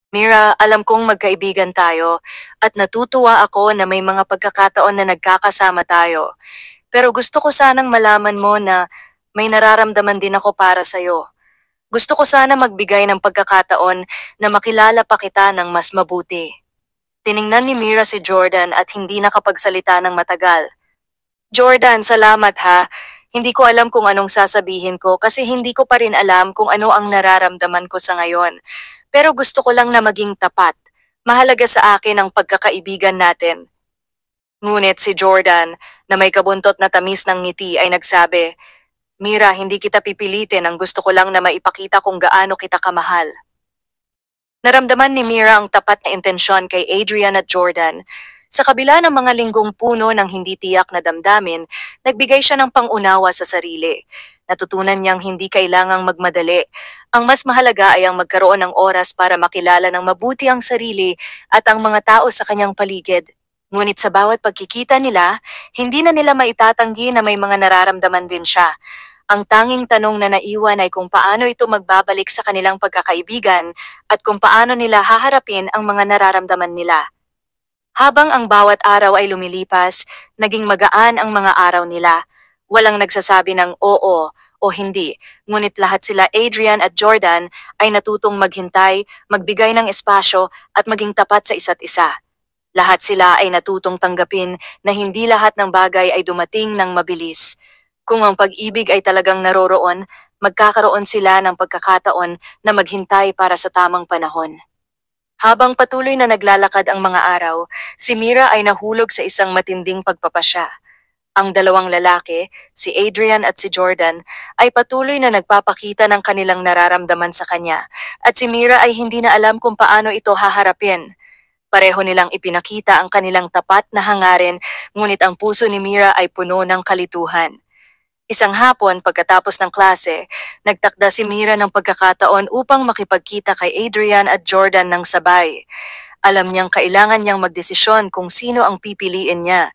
Mira, alam kong magkaibigan tayo at natutuwa ako na may mga pagkakataon na nagkakasama tayo. Pero gusto ko sanang malaman mo na may nararamdaman din ako para sa'yo. Gusto ko sana magbigay ng pagkakataon na makilala pa kita ng mas mabuti. Tiningnan ni Mira si Jordan at hindi nakapagsalita ng matagal. Jordan, salamat ha. Hindi ko alam kung anong sasabihin ko kasi hindi ko pa rin alam kung ano ang nararamdaman ko sa ngayon. Pero gusto ko lang na maging tapat. Mahalaga sa akin ang pagkakaibigan natin. Ngunit si Jordan, na may kabuntot na tamis ng ngiti ay nagsabi, Mira, hindi kita pipilitin, ang gusto ko lang na maipakita kung gaano kita kamahal. Naramdaman ni Mira ang tapat na intensyon kay Adrian at Jordan. Sa kabila ng mga linggong puno ng hindi tiyak na damdamin, nagbigay siya ng pangunawa sa sarili. Natutunan niyang hindi kailangang magmadali. Ang mas mahalaga ay ang magkaroon ng oras para makilala ng mabuti ang sarili at ang mga tao sa kanyang paligid. Ngunit sa bawat pagkikita nila, hindi na nila maitatanggi na may mga nararamdaman din siya. Ang tanging tanong na naiwan ay kung paano ito magbabalik sa kanilang pagkakaibigan at kung paano nila haharapin ang mga nararamdaman nila. Habang ang bawat araw ay lumilipas, naging magaan ang mga araw nila. Walang nagsasabi ng oo o hindi, ngunit lahat sila Adrian at Jordan ay natutong maghintay, magbigay ng espasyo at maging tapat sa isa't isa. Lahat sila ay natutong tanggapin na hindi lahat ng bagay ay dumating ng mabilis. Kung ang pag-ibig ay talagang naroroon, magkakaroon sila ng pagkakataon na maghintay para sa tamang panahon. Habang patuloy na naglalakad ang mga araw, si Mira ay nahulog sa isang matinding pagpapasya. Ang dalawang lalaki, si Adrian at si Jordan, ay patuloy na nagpapakita ng kanilang nararamdaman sa kanya at si Mira ay hindi na alam kung paano ito haharapin. Pareho nilang ipinakita ang kanilang tapat na hangarin, ngunit ang puso ni Mira ay puno ng kalituhan. Isang hapon pagkatapos ng klase, nagtakda si Mira ng pagkakataon upang makipagkita kay Adrian at Jordan ng sabay. Alam niyang kailangan niyang magdesisyon kung sino ang pipiliin niya.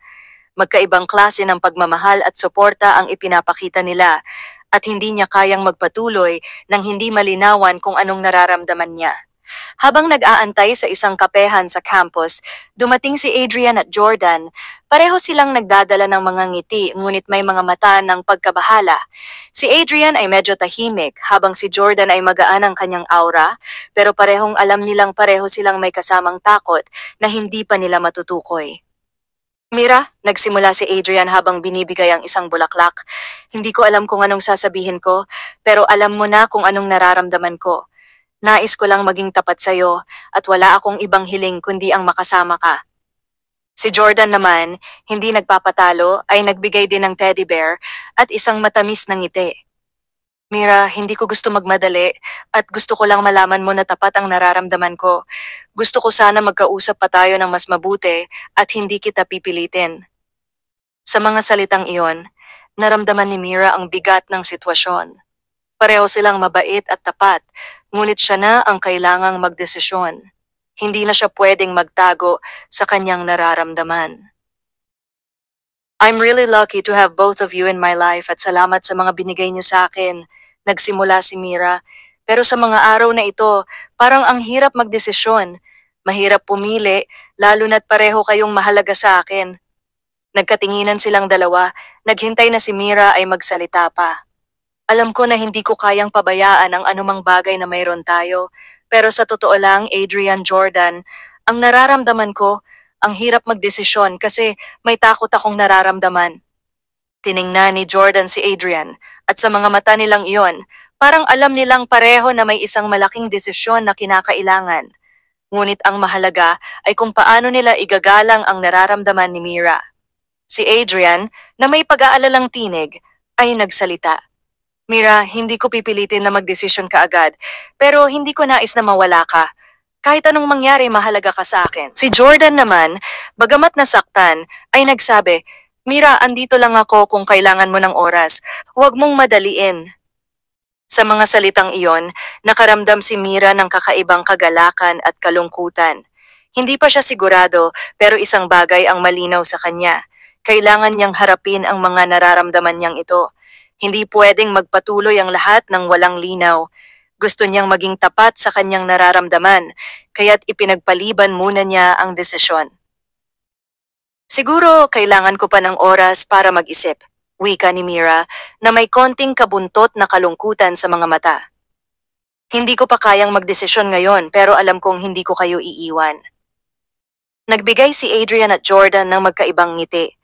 Magkaibang klase ng pagmamahal at suporta ang ipinapakita nila at hindi niya kayang magpatuloy nang hindi malinawan kung anong nararamdaman niya. Habang nag-aantay sa isang kapehan sa campus, dumating si Adrian at Jordan. Pareho silang nagdadala ng mga ngiti ngunit may mga mata ng pagkabahala. Si Adrian ay medyo tahimik habang si Jordan ay magaan ang kanyang aura, pero parehong alam nilang pareho silang may kasamang takot na hindi pa nila matutukoy. Mira, nagsimula si Adrian habang binibigay ang isang bulaklak. Hindi ko alam kung anong sasabihin ko, pero alam mo na kung anong nararamdaman ko. Nais ko lang maging tapat sa'yo at wala akong ibang hiling kundi ang makasama ka. Si Jordan naman, hindi nagpapatalo, ay nagbigay din ng teddy bear at isang matamis na ngiti. Mira, hindi ko gusto magmadali at gusto ko lang malaman mo na tapat ang nararamdaman ko. Gusto ko sana magkausap pa tayo ng mas mabuti at hindi kita pipilitin. Sa mga salitang iyon, naramdaman ni Mira ang bigat ng sitwasyon. Pareho silang mabait at tapat, ngunit siya na ang kailangang magdesisyon. Hindi na siya pwedeng magtago sa kanyang nararamdaman. I'm really lucky to have both of you in my life at salamat sa mga binigay niyo sa akin. Nagsimula si Mira. Pero sa mga araw na ito, parang ang hirap magdesisyon. Mahirap pumili, lalo na't pareho kayong mahalaga sa akin. Nagkatinginan silang dalawa, naghintay na si Mira ay magsalita pa. Alam ko na hindi ko kayang pabayaan ang anumang bagay na mayroon tayo, pero sa totoo lang, Adrian, Jordan, ang nararamdaman ko, ang hirap magdesisyon kasi may takot akong nararamdaman. Tiningnan ni Jordan si Adrian at sa mga mata nilang iyon, parang alam nilang pareho na may isang malaking desisyon na kinakailangan. Ngunit ang mahalaga ay kung paano nila igagalang ang nararamdaman ni Mira. Si Adrian, na may pag-aalalang tinig, ay nagsalita. Mira, hindi ko pipilitin na magdesisyon ka agad, pero hindi ko nais na mawala ka. Kahit anong mangyari, mahalaga ka sa akin. Si Jordan naman, bagamat nasaktan, ay nagsabi, Mira, andito lang ako kung kailangan mo ng oras. Huwag mong madaliin. Sa mga salitang iyon, nakaramdam si Mira ng kakaibang kagalakan at kalungkutan. Hindi pa siya sigurado, pero isang bagay ang malinaw sa kanya. Kailangan niyang harapin ang mga nararamdaman niyang ito. Hindi pwedeng magpatuloy ang lahat ng walang linaw. Gusto niyang maging tapat sa kanyang nararamdaman, kaya't ipinagpaliban muna niya ang desisyon. Siguro kailangan ko pa ng oras para mag-isip, wika ni Mira na may konting kabuntot na kalungkutan sa mga mata. Hindi ko pa kayang magdesisyon ngayon pero alam kong hindi ko kayo iiwan. Nagbigay si Adrian at Jordan ng magkaibang ngiti.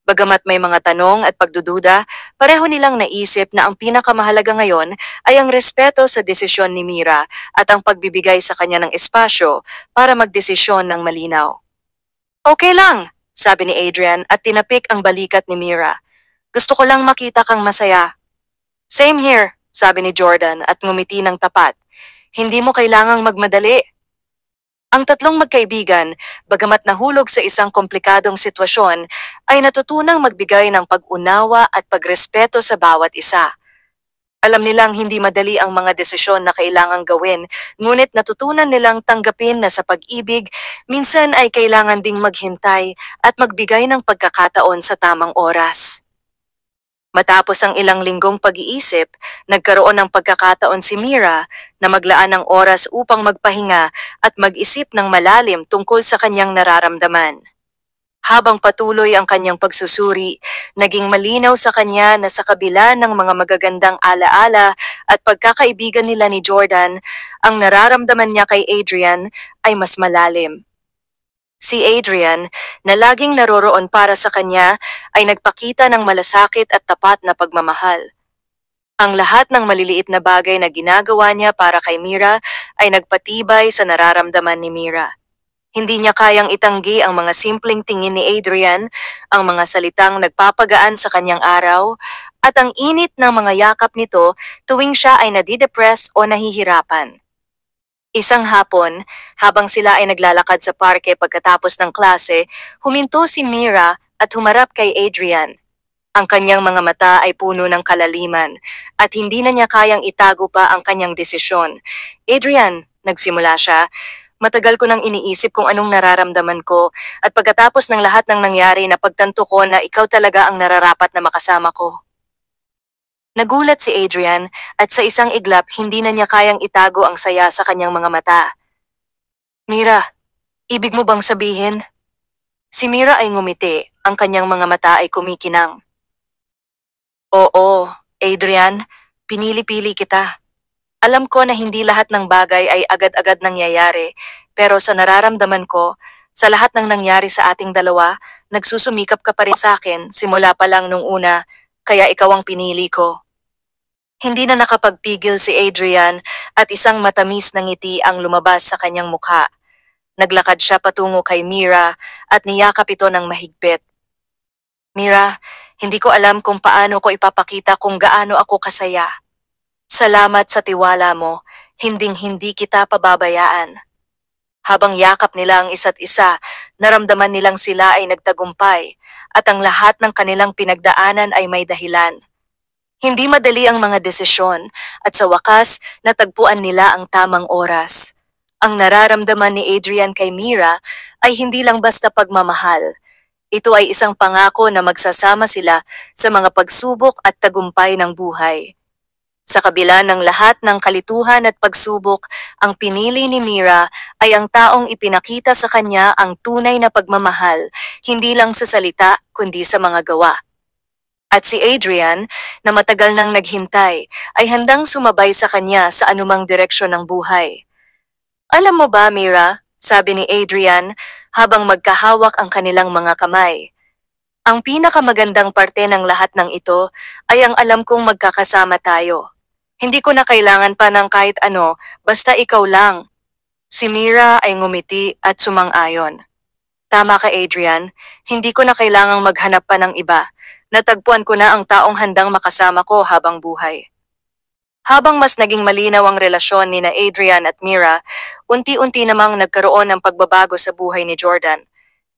Bagamat may mga tanong at pagdududa, pareho nilang naisip na ang pinakamahalaga ngayon ay ang respeto sa desisyon ni Mira at ang pagbibigay sa kanya ng espasyo para magdesisyon ng malinaw. Okay lang, sabi ni Adrian at tinapik ang balikat ni Mira. Gusto ko lang makita kang masaya. Same here, sabi ni Jordan at ngumiti ng tapat. Hindi mo kailangang magmadali. Ang tatlong magkaibigan, bagamat nahulog sa isang komplikadong sitwasyon, ay natutunang magbigay ng pag-unawa at pagrespeto sa bawat isa. Alam nilang hindi madali ang mga desisyon na kailangang gawin, ngunit natutunan nilang tanggapin na sa pag-ibig, minsan ay kailangan ding maghintay at magbigay ng pagkakataon sa tamang oras. Matapos ang ilang linggong pag-iisip, nagkaroon ng pagkakataon si Mira na maglaan ng oras upang magpahinga at mag-isip ng malalim tungkol sa kanyang nararamdaman. Habang patuloy ang kanyang pagsusuri, naging malinaw sa kanya na sa kabila ng mga magagandang alaala at pagkakaibigan nila ni Jordan, ang nararamdaman niya kay Adrian ay mas malalim. Si Adrian, na laging naroroon para sa kanya, ay nagpakita ng malasakit at tapat na pagmamahal. Ang lahat ng maliliit na bagay na ginagawa niya para kay Mira ay nagpatibay sa nararamdaman ni Mira. Hindi niya kayang itanggi ang mga simpleng tingin ni Adrian, ang mga salitang nagpapagaan sa kanyang araw, at ang init ng mga yakap nito tuwing siya ay nadidepress o nahihirapan. Isang hapon, habang sila ay naglalakad sa parke pagkatapos ng klase, huminto si Mira at humarap kay Adrian. Ang kanyang mga mata ay puno ng kalaliman at hindi na niya kayang itago pa ang kanyang desisyon. Adrian, nagsimula siya, Matagal ko nang iniisip kung anong nararamdaman ko at pagkatapos ng lahat ng nangyari napagtanto ko na ikaw talaga ang nararapat na makasama ko. Nagulat si Adrian at sa isang iglap hindi na niya kayang itago ang saya sa kanyang mga mata. Mira, ibig mo bang sabihin? Si Mira ay ngumiti, ang kanyang mga mata ay kumikinang. Oo, Adrian, pinili-pili kita. Alam ko na hindi lahat ng bagay ay agad-agad nangyayari, pero sa nararamdaman ko, sa lahat ng nangyari sa ating dalawa, nagsusumikap ka pa rin sa akin simula pa lang nung una, kaya ikaw ang pinili ko. Hindi na nakapagpigil si Adrian at isang matamis na ngiti ang lumabas sa kanyang mukha. Naglakad siya patungo kay Mira at niyakap ito ng mahigpit. Mira, hindi ko alam kung paano ko ipapakita kung gaano ako kasaya. Salamat sa tiwala mo, hinding-hindi kita pababayaan. Habang yakap nila ang isa't isa, naramdaman nilang sila ay nagtagumpay at ang lahat ng kanilang pinagdaanan ay may dahilan. Hindi madali ang mga desisyon at sa wakas natagpuan nila ang tamang oras. Ang nararamdaman ni Adrian kay Mira ay hindi lang basta pagmamahal. Ito ay isang pangako na magsasama sila sa mga pagsubok at tagumpay ng buhay. Sa kabila ng lahat ng kalituhan at pagsubok, ang pinili ni Mira ay ang taong ipinakita sa kanya ang tunay na pagmamahal, hindi lang sa salita kundi sa mga gawa. At si Adrian, na matagal nang naghintay, ay handang sumabay sa kanya sa anumang direksyon ng buhay. Alam mo ba, Mira, sabi ni Adrian habang magkahawak ang kanilang mga kamay. Ang pinakamagandang parte ng lahat ng ito ay ang alam kong magkakasama tayo. Hindi ko na kailangan pa ng kahit ano, basta ikaw lang. Si Mira ay ngumiti at sumang-ayon. Tama ka, Adrian, hindi ko na kailangang maghanap pa ng iba. Natagpuan ko na ang taong handang makasama ko habang buhay. Habang mas naging malinaw ang relasyon ni na Adrian at Mira, unti-unti namang nagkaroon ng pagbabago sa buhay ni Jordan.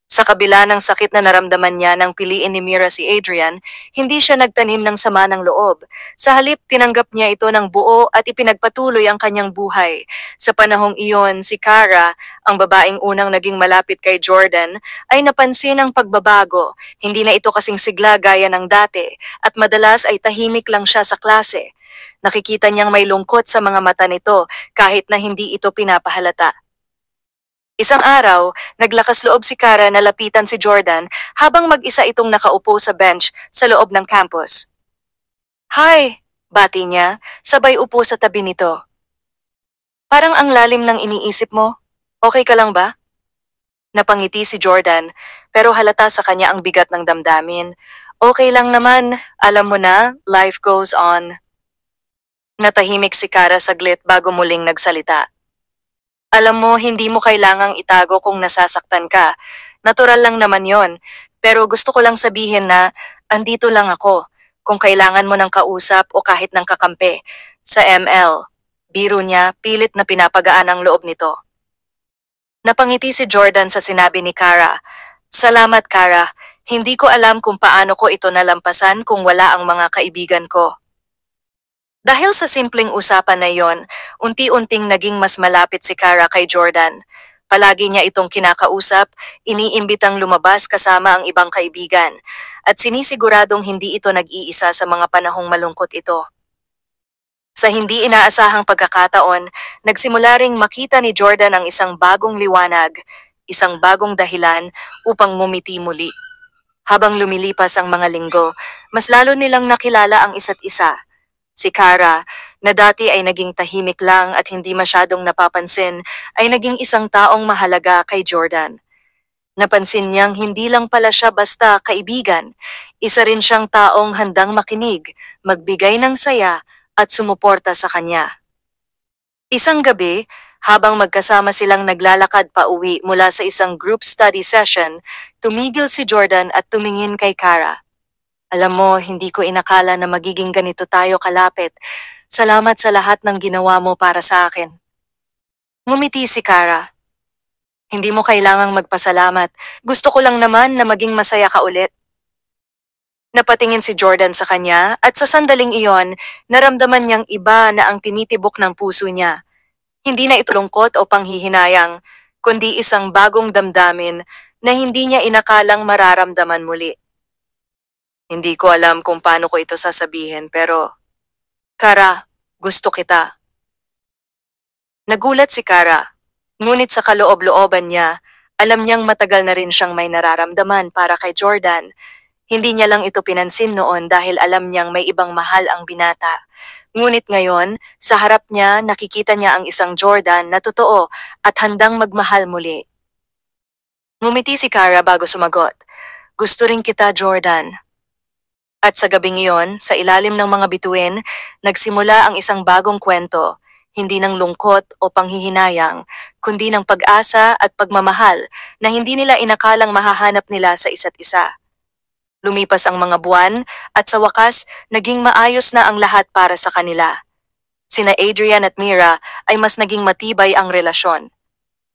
Sa kabila ng sakit na naramdaman niya nang piliin ni Mira si Adrian, hindi siya nagtanim ng sama ng loob. Sa halip, tinanggap niya ito ng buo at ipinagpatuloy ang kanyang buhay. Sa panahong iyon, si Cara, ang babaeng unang naging malapit kay Jordan, ay napansin ang pagbabago. Hindi na ito kasing sigla gaya ng dati at madalas ay tahimik lang siya sa klase. Nakikita niyang may lungkot sa mga mata nito kahit na hindi ito pinapahalata. Isang araw, naglakas loob si Cara na lapitan si Jordan habang mag-isa itong nakaupo sa bench sa loob ng campus. Hi! Bati niya, sabay upo sa tabi nito. Parang ang lalim ng iniisip mo. Okay ka lang ba? Napangiti si Jordan, pero halata sa kanya ang bigat ng damdamin. Okay lang naman, alam mo na, life goes on. Natahimik si Cara saglit bago muling nagsalita. Alam mo, hindi mo kailangang itago kung nasasaktan ka. Natural lang naman yon. Pero gusto ko lang sabihin na, andito lang ako. Kung kailangan mo ng kausap o kahit ng kakampi. Sa ML. Biro niya, pilit na pinapagaan ang loob nito. Napangiti si Jordan sa sinabi ni Cara. Salamat, Cara. Hindi ko alam kung paano ko ito nalampasan kung wala ang mga kaibigan ko. Dahil sa simpleng usapan na yon, unti-unting naging mas malapit si Cara kay Jordan. Palagi niya itong kinakausap, iniimbitang lumabas kasama ang ibang kaibigan, at sinisiguradong hindi ito nag-iisa sa mga panahong malungkot ito. Sa hindi inaasahang pagkakataon, nagsimula ring makita ni Jordan ang isang bagong liwanag, isang bagong dahilan upang ngumiti muli. Habang lumilipas ang mga linggo, mas lalo nilang nakilala ang isa't isa. Si Cara, na dati ay naging tahimik lang at hindi masyadong napapansin, ay naging isang taong mahalaga kay Jordan. Napansin niyang hindi lang pala siya basta kaibigan, isa rin siyang taong handang makinig, magbigay ng saya at sumuporta sa kanya. Isang gabi, habang magkasama silang naglalakad pa uwi mula sa isang group study session, tumigil si Jordan at tumingin kay Cara. Alam mo, hindi ko inakala na magiging ganito tayo kalapit. Salamat sa lahat ng ginawa mo para sa akin. Ngumiti si Cara. Hindi mo kailangang magpasalamat. Gusto ko lang naman na maging masaya ka ulit. Napatingin si Jordan sa kanya at sa sandaling iyon, naramdaman niyang iba na ang tinitibok ng puso niya. Hindi na ito lungkot o panghihinayang, kundi isang bagong damdamin na hindi niya inakalang mararamdaman muli. Hindi ko alam kung paano ko ito sasabihin pero, Kara, gusto kita. Nagulat si Kara, ngunit sa kaloob-looban niya, alam niyang matagal na rin siyang may nararamdaman para kay Jordan. Hindi niya lang ito pinansin noon dahil alam niyang may ibang mahal ang binata. Ngunit ngayon, sa harap niya nakikita niya ang isang Jordan na totoo at handang magmahal muli. Ngumiti si Kara bago sumagot. Gusto rin kita, Jordan. At sa gabing iyon, sa ilalim ng mga bituin, nagsimula ang isang bagong kwento, hindi ng lungkot o panghihinayang, kundi ng pag-asa at pagmamahal na hindi nila inakalang mahahanap nila sa isa't isa. Lumipas ang mga buwan at sa wakas, naging maayos na ang lahat para sa kanila. Sina Adrian at Mira ay mas naging matibay ang relasyon.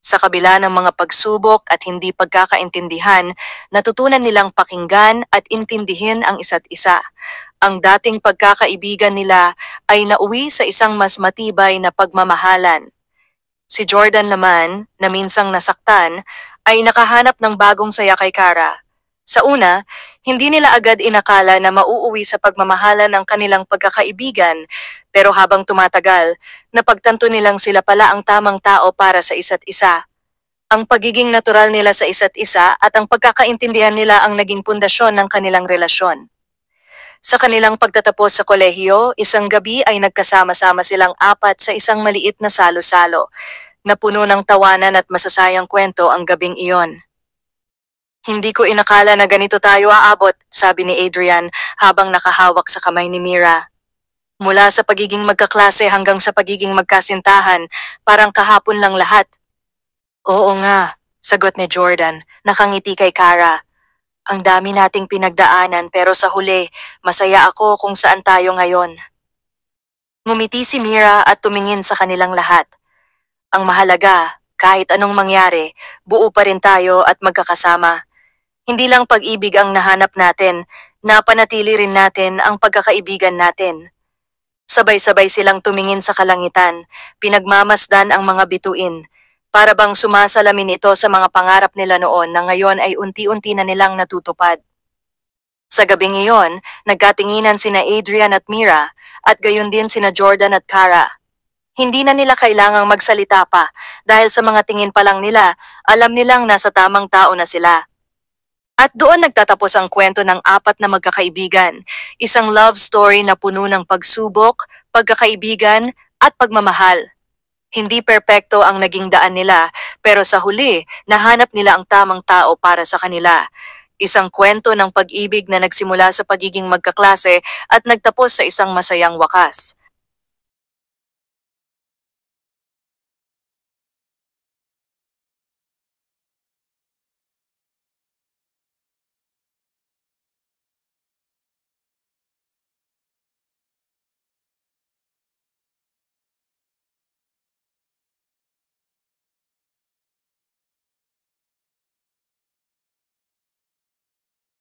Sa kabila ng mga pagsubok at hindi pagkakaintindihan, natutunan nilang pakinggan at intindihin ang isa't isa. Ang dating pagkakaibigan nila ay nauwi sa isang mas matibay na pagmamahalan. Si Jordan naman, na minsang nasaktan, ay nakahanap ng bagong saya kay Kara. Sa una, hindi nila agad inakala na mauuwi sa pagmamahalan ang kanilang pagkakaibigan, pero habang tumatagal, napagtanto nilang sila pala ang tamang tao para sa isa't isa. Ang pagiging natural nila sa isa't isa at ang pagkakaintindihan nila ang naging pundasyon ng kanilang relasyon. Sa kanilang pagtatapos sa kolehiyo, isang gabi ay nagkasama-sama silang apat sa isang maliit na salo-salo, na puno ng tawanan at masasayang kwento ang gabing iyon. Hindi ko inakala na ganito tayo aabot, sabi ni Adrian habang nakahawak sa kamay ni Mira. Mula sa pagiging magkaklase hanggang sa pagiging magkasintahan, parang kahapon lang lahat. Oo nga, sagot ni Jordan, nakangiti kay Kara. Ang dami nating pinagdaanan pero sa huli, masaya ako kung saan tayo ngayon. Ngumiti si Mira at tumingin sa kanilang lahat. Ang mahalaga, kahit anong mangyari, buo pa rin tayo at magkakasama. Hindi lang pag-ibig ang nahanap natin, napanatili rin natin ang pagkakaibigan natin. Sabay-sabay silang tumingin sa kalangitan, pinagmamasdan ang mga bituin, para bang sumasalamin ito sa mga pangarap nila noon na ngayon ay unti-unti na nilang natutupad. Sa gabing iyon, nagkatinginan sina Adrian at Mira, at gayon din sina Jordan at Kara. Hindi na nila kailangang magsalita pa, dahil sa mga tingin pa lang nila, alam nilang nasa tamang tao na sila. At doon nagtatapos ang kwento ng apat na magkakaibigan, isang love story na puno ng pagsubok, pagkakaibigan, at pagmamahal. Hindi perpekto ang naging daan nila, pero sa huli, nahanap nila ang tamang tao para sa kanila. Isang kwento ng pag-ibig na nagsimula sa pagiging magkaklase at nagtapos sa isang masayang wakas.